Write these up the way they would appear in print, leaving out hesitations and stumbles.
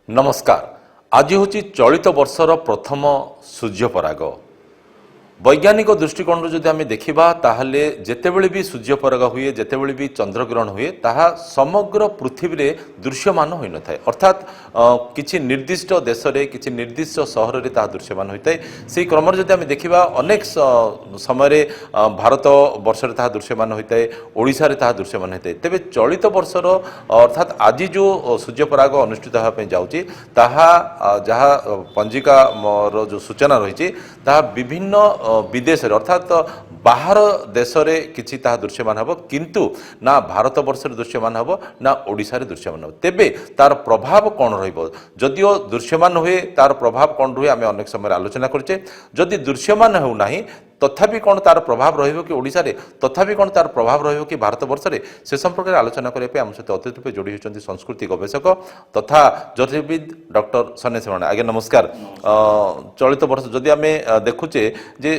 नमस्कार। आज हूँ चलित वर्षर प्रथम सूर्यपराग। वैज्ञानिक दृष्टिकोण जदि आम देखा ताहले जेतेबेले भी सूर्यपराग हुए जेतेबेले भी चंद्रग्रहण हुए ताहा समग्र पृथ्वी रे दृश्यमान होई न थाए। अर्थात किछि निर्दिष्ट देश रे किछि निर्दिष्ट सहर रे ताहा दृश्यमान होई थाए। सेही क्रम जदि आम देखा अनेक समय रे भारत वर्ष रे ताहा दृश्यमान होई थाए, ओडिशा रे ताहा दृश्यमान होई थाए। तेबे चलित वर्षर अर्थात आज जो सूर्यपराग अनुष्ठित होगा ପାଇଁ ଯାଉଛି ତାହା ଯାହା पंजिका रो जो सूचना रही ताहा विभिन्न विदेश अर्थात बाहर देश में किसी दृश्यमान हम किंतु ना भारत वर्ष दृश्यमान हम ना ओडिशा रे दृश्यमान हम। तेबे तार प्रभाव कौन रदियो दृश्यमान हुए तार प्रभाव कौन रुहे आम अनेक समय आलोचना करछे। जदि दृश्यमान होना तथापि कौन तार प्रभाव रहिबो कि ओडिशा रे तथापि कौन तार प्रभाव रहिबो कि भारत वर्ष रे से संपर्क में आलोचना करने आम सहित अतिथि रूपे जोड़ी होती संस्कृति गवेषक तथा ज्योतिर्विद डॉक्टर सन्यासी शरण। आज्ञा नमस्कार। चलित वर्ष जदि आम देखुचे जे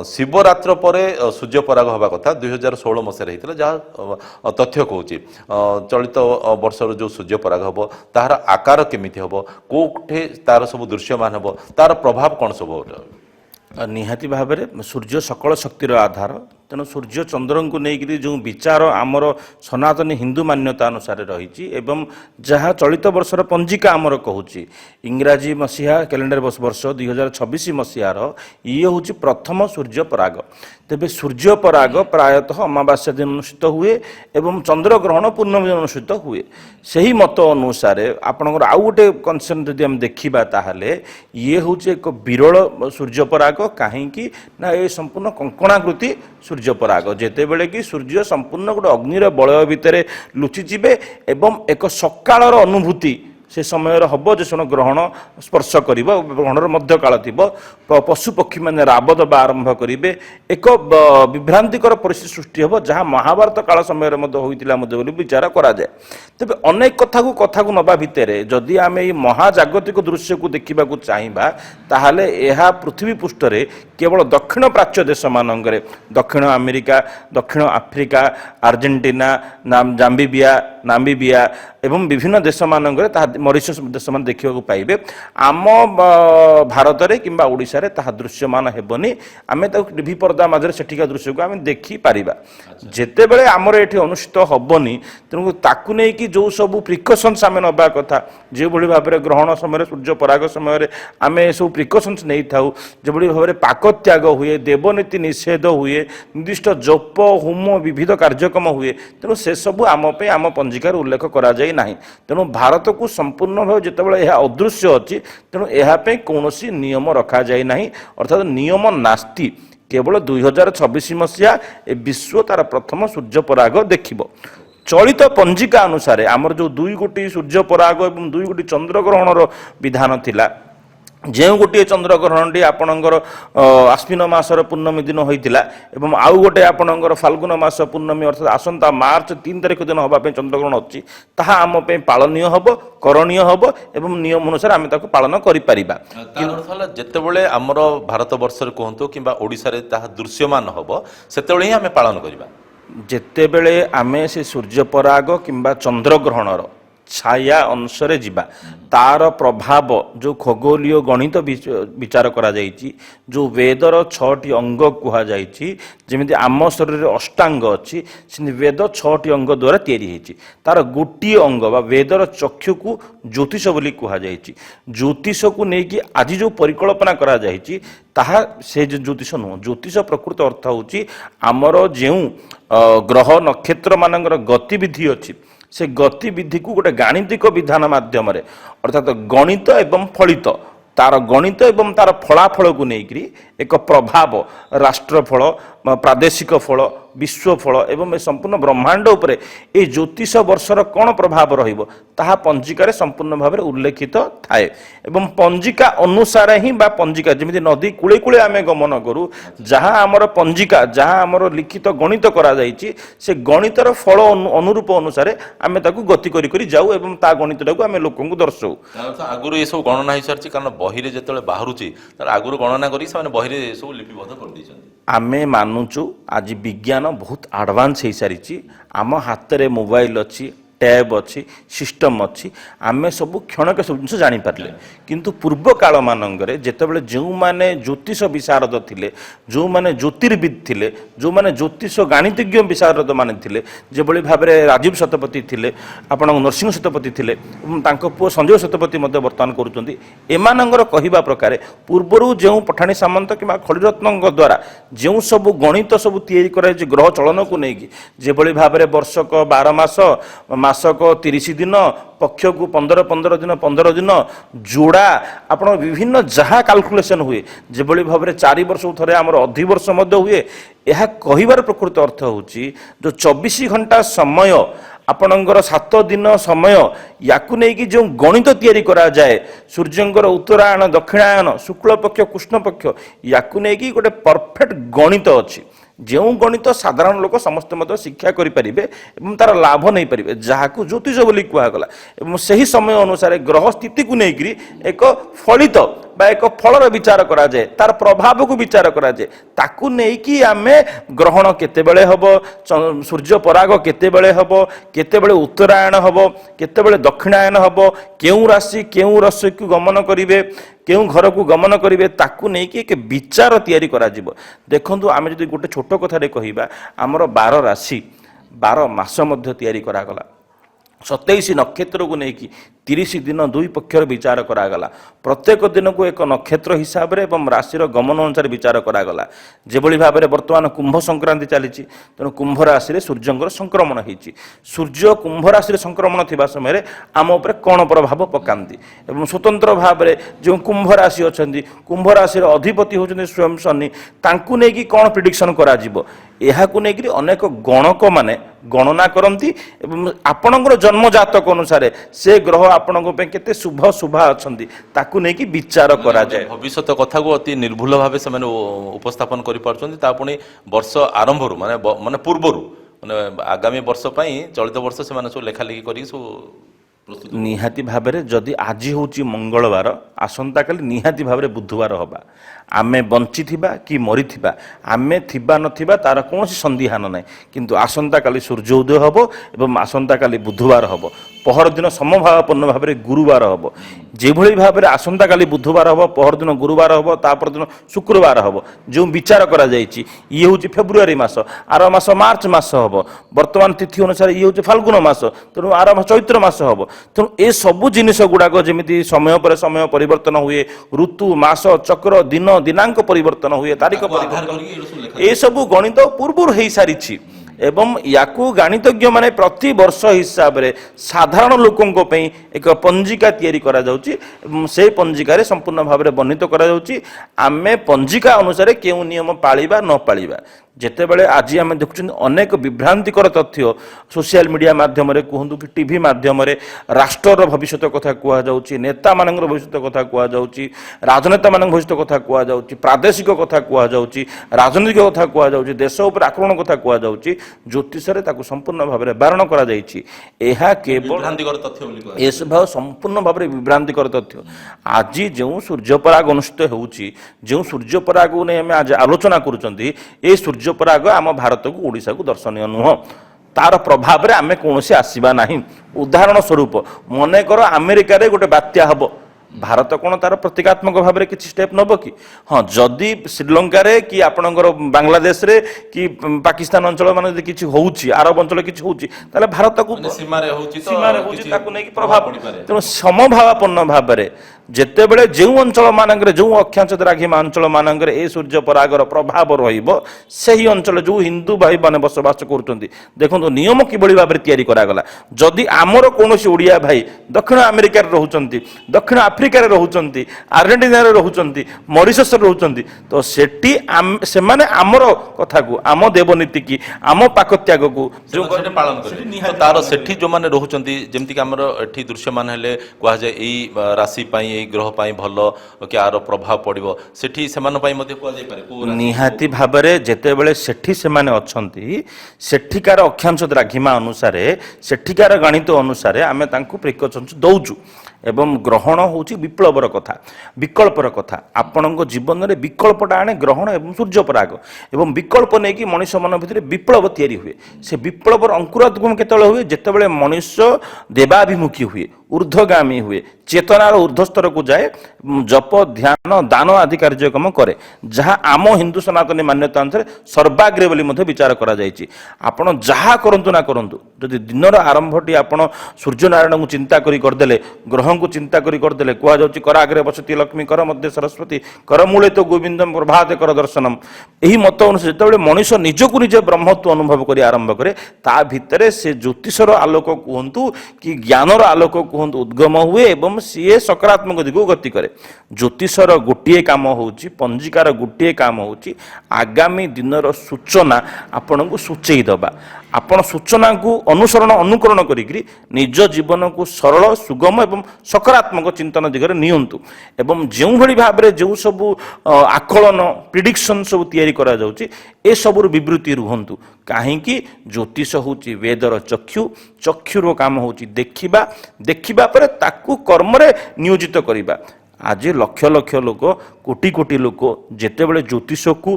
शिवरात्र पर सूर्यपराग हवा कथा 2016 मसीह होता जहाँ तथ्य कहूँ चलित वर्ष जो सूर्यपराग हम तार आकार केमी हम कोठे तार सब दृश्यमान हम तार प्रभाव कौन सब निहाती भाव में सूर्य सकल शक्तिर आधार। तेणु सूर्य चंद्र को लेकर जो विचार आमर सनातनी हिंदू मान्यता अनुसार रही जहाँ चलित वर्षर पंजिका आमर कहूँ इंग्राजी मसीहा कैलेंडर वर्ष 2026 मसीहार ये हूँ प्रथम सूर्यपराग। तेबे सूर्यपराग प्रायतः अमावास्या दिन अनुष्ठित हुए एवं चंद्रग्रहण पूर्णमी दिन अनुष्ठित हुए। सही मत अनुसार आपणकर आउ गोटे कनसेप्ट जदि आम देखा ताहले ये हूँ एक विरल सूर्यपराग कहीं ना ये संपूर्ण कंकणाकृति सूर्यपराग जेतेबेले कि सूर्य संपूर्ण गोटे अग्निर बलय भितर लुचिजिबे एवं एक सकाळर अनुभूति से समय हम जो ग्रहण स्पर्श कर ग्रहणर मध्य काल थी पशु पक्षी मैंने राब दबा आरंभ करेंगे एक विभ्रांतिकर परिस्थिति सृष्टि हम जहाँ महाभारत काल समय होता विचार कराए। तेज अनेक कथा को नवा भितर जदि आम ये महाजागतिक दृश्य को देखा चाहिए ताहले यह पृथ्वी पृष्ठ केवल दक्षिण प्राच्य देश मानक दक्षिण अमेरिका दक्षिण आफ्रिका आर्जेंटीना जाम्बिबिया नामिबिया एवं विभिन्न देश मानक मॉरिशस देश मान देखा पाइबे। आम भारत में कि ओडिशा रे ताहा दृश्यमान हेबनी आम टीवी पर्दा मझे सेठिका दृश्य को आम देखिपर जितेबले आमर ये अनुष्ठित हेनी तेणु ताकू नहीं कि जो सब प्रिकसन्स आम नवा कथा जो भाव में ग्रहण समय सूर्य पराग समय आम सब प्रिकसन्स नहीं था जो भाव में पाक त्याग हुए देवनीति निषेध हुए निर्दिष्ट जप होम विविध कार्यक्रम हुए तेणु से सबू आम पंजिकार उल्लेख करा जाय नाही। तेणु भारत को संपूर्ण भाव जितेबाला यह अदृश्य अच्छी तेणु यह कौन नियम रखा जाए ना अर्थात नियम नास्ति केवल 2026 मसीहा विश्व तार प्रथम सूर्यपराग देखिब। चलित पंजिका अनुसार आमर जो 2 गोटी सूर्यपराग और 2 गोटी चंद्रग्रहणर विधान थिला जो गोटे चंद्रग्रहण टी आपणकर आश्विन मासर पूर्णमी दिन होता एवं आउ गोटे आपणकर फाल्गुन मास पूर्णमी अर्थात आसंता मार्च 3 तारिख दिन होगापी चंद्रग्रहण अच्छी ताहा आम पालनीय हम करणीय हम एवं नियम अनुसार आम पालन करिपरिबा। जेतेबेले आमर भारत वर्ष कहतु कि ओडिशा रे ताहा दृश्यमान हम सेतेबेले ही आम पालन करिबा। जेतेबेले आमे से सूर्यपराग किंबा चंद्रग्रहणर छाया अंशरे जीवा तार प्रभाव जो खगोलीय गणित विचार करा जाइछि जो वेदर 6टी अंग कुहा जाइछि जेमिति आम शरीर अष्टांग अच्छी से वेद 6टी अंग द्वारा तैयारी होइछि तार गोटी अंग बा वेदर चक्षु को ज्योतिष बोली कुहा जाइछि। ज्योतिष को लेकिन आज जो परिकल्पना करा जाइछि ताहा से ज्योतिष नुह ज्योतिष प्रकृत अर्थ होछि आमर जो ग्रह नक्षत्र मानकर गतिविधि अच्छी से गतिविधि को गोटे गाणितिक विधान माध्यम अर्थात गणित एवं फलित तार गणित एवं तार फलाफल को लेकर एक प्रभाव राष्ट्रफल प्रादेशिक फल विश्वफल एवं संपूर्ण ब्रह्मांड उपरे ये ज्योतिष वर्षर कौन प्रभाव रहिबो ताहा पंजिकार संपूर्ण भाव में उल्लेखित थाए एवं पंजिका अनुसार ही बा पंजिका जमी नदी कूले कूले आम गमन करूँ जहाँ आमर पंजिका जहाँ आमर लिखित गणित करा जाइछि से गणितर फल अनुरूप अनुसार आम ताकू गति करी जाऊ एवं ता गणित आम लोक दर्शाऊ। आगुरी ये सब गणना हो सारी कारण बही जो बाहरी आगुरी गणना कर बही सब लिपिबद्ध कर आमे मानुचु आज विज्ञान बहुत आडवांस हो सारी आम हाथ में मोबाइल अच्छी टैब अच्छी सिस्टम अच्छी आमे सब क्षणक सब जिन जापारे किंतु पूर्व काल मानक जितेबाला जो मैंने ज्योतिष विशारद थे जो मैंने ज्योतिर्विद थे जो मैंने ज्योतिष गाणितिज्ञ विशारद माने थे जो भाव में राजीव शतपथी थे आपण नरसिंह शतपथी थे पुओ संजय शतपथी बर्तमान कर कहवा प्रकार पूर्वर जो पठाणी सामंत कि खड़ीरत्न द्वारा जो सब गणित सब या ग्रह चलन को लेकिन जो भाव में वर्षक 12 मास मासक 30 दिन पक्ष को 15 दिन 15 दिन जोड़ा आप विभिन्न जहाँ कैलकुलेशन हुए जो भाव में 4 वर्ष थे आम अधिवर्ष हुए यह कहबार प्रकृत अर्थ होची जो 24 घंटा समय आपणकर 7 दिन समय याकू नहीं जो गणित तैयारी करा जाए सूर्यंकर उत्तरायण दक्षिणायन शुक्ल पक्ष कृष्ण पक्ष याकू नहीं गोटे परफेक्ट गणित अच्छी जो गणित साधारण लोक समस्त शिक्षा करें तार लाभ नहीं पारे जहाँ ज्योतिष बोली कहगला से ही समय अनुसार ग्रह स्थिति को लेकर एक फलित एक फलर विचार करा जाए तार प्रभाव को विचार करा जाए ताकू नहीं आमे ग्रहण केतेबेले हबो सूर्य पराग केतेबेले हबो केतेबेले उत्तरायण हबो केतेबेले दक्षिणायन हबो केउं राशि केउं राशि को गमन करिवे केउं घर को गमन करिवे ताकू नहीं कि एक विचार तैयारी करा जिवो देखंतु आमे जदि गोटे छोट कथा रे कहिबा हमर 12 राशि 12 मास मध्य तैयारी करा गला 27 नक्षत्र को लेकिन 30 दिन 2 पक्षर विचार करागला प्रत्येक दिन को एक नक्षत्र हिसाब से राशि गमन अनुसार विचार करागला जो भाव में बर्तमान कुंभ संक्रांति चली तेणु कुंभ राशि सूर्यंकर संक्रमण होती सूर्य कुंभ राशि संक्रमण थी समय आम उपर कौन प्रभाव पकाती और स्वतंत्र भाव में जो कुंभ राशि अच्छा कुंभ राशि अधिपति होती स्वयं शनि तांकु नहीं कौन प्रिडिक्शन करा नहीं अनेक गणक माने गणना करती आपणकर जन्म जातक अनुसार से ग्रह आपणों केते शुभ शुभा अच्छी ताकू नहीं विचार करा जाए भविष्य कथा को अति निर्भुल भाव से उपस्थापन कर वर्ष आरंभ माने माने पूर्वर माने आगामी वर्ष चलित वर्ष से सब लेखालेखी कर निहाती भाव में जदि आज हूँ मंगलवार आसंता काली निहाती भाव में बुधवार हवा आमे बंची थिबा कि मरी थिबा आमे थिबा नथिबा तार कौन संदिहान ना किंतु आसंता काली सूर्य उदय हबो एवं आसंता काली बुधवार हबो पहर दिन समभावपूर्ण भाव में गुरुवार हबो जे भली भाव में आसंता काली बुधवार हबो पहर दिन गुरुवार हबो तापर दिन शुक्रवार हबो जो विचार करा जायछि ये हूँ फेब्रुआरी मास आर मास मार्च मास हबो वर्तमान तिथि अनुसार ये हूँ फाल्गुन मास तेणु आर मास चैत्र मास हबो तेणु ए सबु जिनिस गुड़ाक जमी समय पर समय परिवर्तन हुए ऋतु मास चक्र दिन दिनांक परिवर्तन हुए तारीख परिवर्तन ये सब गणित पूर्व हो सारी एवं याकू गाणितज्ञ माने प्रति वर्ष हिसाब रे साधारण लोकों पे एक पंजिका तैयारी करा जाउची से पंजिका संपूर्ण भाव में वर्णित करा जाउची आमे पंजिका अनुसार केउ नियम पालिबा न पालिबा जिते बड़े आज आम देखुं अनेक विभ्रांतिकर तथ्य सोशल मीडिया माध्यम कहतु कि टीवी माध्यम राष्ट्र भविष्य कथा कहुच्छी नेता मान भविष्य कथा कहुच्छी राजनेता मान भविष्य कथा कहुच्छी प्रादेशिक कथा कहुच्छी राजनीतिक कथा कहुच्छी देश उपर आक्रमण कथा कहुच्छी ज्योतिष संपूर्ण भाव में बारण कर संपूर्ण भाव में विभ्रांतिकर तथ्य आज जो सूर्यपराग अनुष्ठित होउची जो सूर्यपराग को नहीं आज आलोचना करुँच सूर्य पराग आम भारत को ओडिशा को दर्शनीय नुह तार प्रभाव में आम कौन आसवा ना उदाहरण स्वरूप मनकर अमेरिका रे गोटे बात्या हम भारत कौन तार प्रतीकात्मक भाव में किसी स्टेप नब कि हाँ जदि श्रीलंका रे कि आपणकर बांग्लादेश रे कि पाकिस्तान अंचल मान किसी होउची अरब अंचल किसी होउची ताले भारत को सीमारे होउची ताकू नहीं प्रभाव तेणु समभावापन्न भाव में जितेबले जो अंचल मानक जो अक्षांश द्राघिमा अंचल मानक सूर्य परागर प्रभाव रही अंचल जो हिंदू भाई मैंने बसवास कर देखो नियम किभली भाव में तैयारी करागला जदि आमर कौन ओडिया भाई दक्षिण अमेरिका रोचंती दक्षिण आफ्रिकार रोचंती आर्जेंटीना रोचंती मॉरिशस रोचंती तो सेठी से आमर कथा को आम देवनीति की आम पाकत्याग को जो पालन कर तार सेठी जो माने रोचंती जेमति हमर एठी दृश्यमान हेले कहा जाय एई राशि पई ग्रह भल कि आर प्रभाव पड़ो सेठी निहाती भाव में जितेबले सेठी से अच्छी सेठिकार अक्षांश द्राघिमा अनुसार सेठिकार गणित अनुसार आम प्रिकॉशन्स दौचु ଏବଂ ଗ୍ରହଣ ହେଉଛି ବିପ୍ଳବର କଥା, ବିକଳ୍ପର କଥା। ଆପଣଙ୍କ ଜୀବନରେ ବିକଳ୍ପଟା ଆଣେ ଗ୍ରହଣ ଏବଂ ସୂର୍ଯ୍ୟପରାଗ, ଏବଂ ବିକଳ୍ପ ନେଇକି ମଣିଷ ମନ ଭିତରେ ବିପ୍ଳବ ତିଆରି ହୁଏ। ସେ ବିପ୍ଳବର ଅଙ୍କୁରୋଦ୍ଗମ କେତେବେଳେ ହୁଏ? ଯେତେବେଳେ ମଣିଷ ଦେବାଭିମୁଖୀ ହୁଏ, ঊର୍ଦ୍ଧ୍ୱଗାମୀ ହୁଏ, ଚେତନାର ঊର୍ଦ୍ଧ୍ୱସ୍ତରକୁ ଯାଏ, ଜପ ଧ୍ୟାନ ଦାନ ଆଦି କାର୍ଯ୍ୟକ୍ରମ କରେ, ଯାହା ଆମ ହିନ୍ଦୁ ସନାତନୀ ମାନ୍ୟତା ଅନୁସାରେ ସର୍ବାଗ୍ରେ ବୋଲି ମଧ୍ୟ ବିଚାର କରାଯାଇଛି। ଆପଣ ଯାହା କରନ୍ତୁ ନା କରନ୍ତୁ, ଯଦି ଦିନର ଆରମ୍ଭଟି ଆପଣ ସୂର୍ଯ୍ୟନାରାୟଣଙ୍କୁ ଚିନ୍ତା କରି କରିଦେଲେ, ଗ୍ରହଙ୍କୁ ଚିନ୍ତା କରି କରିଦେଲେ, କୁହାଯାଉଛି କର ଆଗରେ ବସତି ଲକ୍ଷ୍ମୀ, କର ମଧ୍ୟ ସରସ୍ୱତୀ, କର ମୂଳେ ତ ଗୋବିନ୍ଦମ, ପ୍ରଭାତେ କର ଦର୍ଶନମ। ଏହି ମତ ଅନୁସାରେ ଯେତେବେଳେ ମଣିଷ ନିଜକୁ ନିଜେ ବ୍ରହ୍ମତ୍ୱ ଅନୁଭବ କରି ଆରମ୍ଭ କରେ, ତା ଭିତରେ ସେ ଜ୍ୟୋତିଷର ଆଲୋକ କୁହନ୍ତୁ କି ଜ୍ଞାନର ଆଲୋକ କୁହନ୍ତୁ ଉଦ୍ଗମ ହୁଏ, ଏବଂ ସିଏ ସକାରାତ୍ମକ ଦିଗକୁ ଗତି କରେ। ଜ୍ୟୋତିଷର ଗୋଟିଏ କାମ ହେଉଛି, ପଞ୍ଜିକାର ଗୋଟିଏ କାମ ହେଉଛି ଆଗାମୀ ଦିନର ସୂଚନା ଆପଣଙ୍କୁ ସୂଚେଇ ଦେବା। ଆପଣ ସୂଚନାକୁ ଅନୁସରଣ ଅନୁକରଣ କରିକିରି ନିଜ ଜୀବନକୁ ସରଳ, ସୁଗମ ଏବଂ ସକାରାତ୍ମକ ଚିନ୍ତନ ଦିଗରେ ନିଅନ୍ତୁ। ଏବଂ ଯେଉଁଭଳି ଭାବରେ ଯେଉଁ ସବୁ ଆକଳନ ପ୍ରିଡିକ୍ସନ୍ ସବୁ ତିଆରି କରାଯାଉଛି, ଏସବୁର ବିବୃତ୍ତି ରୁହନ୍ତୁ। କାହିଁକି? ଜ୍ୟୋତିଷ ହେଉଛି ବେଦର ଚକ୍ଷୁ, ଚକ୍ଷୁର କାମ ହେଉଛି ଦେଖିବା, ଦେଖିବା ପରେ ତାକୁ କର୍ମରେ ନିୟୋଜିତ କରିବା। ଆଜି ଲକ୍ଷ ଲକ୍ଷ ଲୋକ, କୋଟି କୋଟି ଲୋକ ଯେତେବେଳେ ଜ୍ୟୋତିଷକୁ,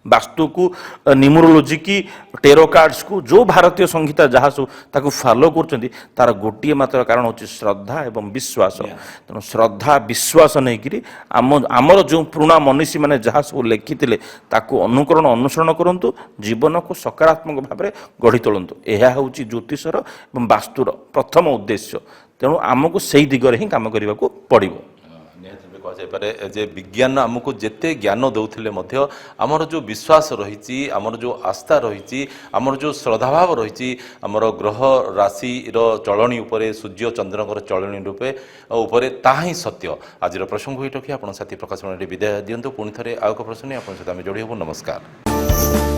ବାସ୍ତୁକୁ, ନ୍ୟୁମରୋଲୋଜି କି ଟେରୋ କାର୍ଡସକୁ, ଯେଉଁ ଭାରତୀୟ ସଂହିତା ଯାହା ସବୁ ତାକୁ ଫଲୋ କରୁଛନ୍ତି, ତାର ଗୋଟିଏ ମାତ୍ର କାରଣ ହେଉଛି ଶ୍ରଦ୍ଧା ଏବଂ ବିଶ୍ୱାସ। ତେଣୁ ଶ୍ରଦ୍ଧା ବିଶ୍ୱାସ ନେଇକିରି ଆମର ଯେଉଁ ପୁରୁଣା ମନୀଷୀ ମାନେ ଯାହା ସବୁ ଲେଖିଥିଲେ ତାକୁ ଅନୁକରଣ ଅନୁସରଣ କରନ୍ତୁ, ଜୀବନକୁ ସକାରାତ୍ମକ ଭାବରେ ଗଢ଼ି ତୋଳନ୍ତୁ। ଏହା ହେଉଛି ଜ୍ୟୋତିଷର ଏବଂ ବାସ୍ତୁର ପ୍ରଥମ ଉଦ୍ଦେଶ୍ୟ। ତେଣୁ ଆମକୁ ସେଇ ଦିଗରେ ହିଁ କାମ କରିବାକୁ ପଡ଼ିବ। ନିହାତି ଭାବେ କୁହାଯାଇପାରେ ଯେ ବିଜ୍ଞାନ ଆମକୁ ଯେତେ ଜ୍ଞାନ ଦେଉଥିଲେ ମଧ୍ୟ ଆମର ଯେଉଁ ବିଶ୍ୱାସ ରହିଛି, ଆମର ଯେଉଁ ଆସ୍ଥା ରହିଛି, ଆମର ଯେଉଁ ଶ୍ରଦ୍ଧାଭାବ ରହିଛି, ଆମର ଗ୍ରହ ରାଶିର ଚଳଣି ଉପରେ, ସୂର୍ଯ୍ୟ ଚନ୍ଦ୍ରଙ୍କର ଚଳଣି ଉପରେ, ତାହା ହିଁ ସତ୍ୟ। ଆଜିର ପ୍ରସଙ୍ଗକୁ ଏଇଠି ରଖି ଆପଣ ସାଥୀ ପ୍ରକାଶ ବିଦାୟ ଦିଅନ୍ତୁ। ପୁଣି ଥରେ ଆଉ ଏକ ପ୍ରଶ୍ନ ନେଇ ଆପଣଙ୍କ ସହିତ ଆମେ ଯୋଡ଼ି ହେବୁ। ନମସ୍କାର।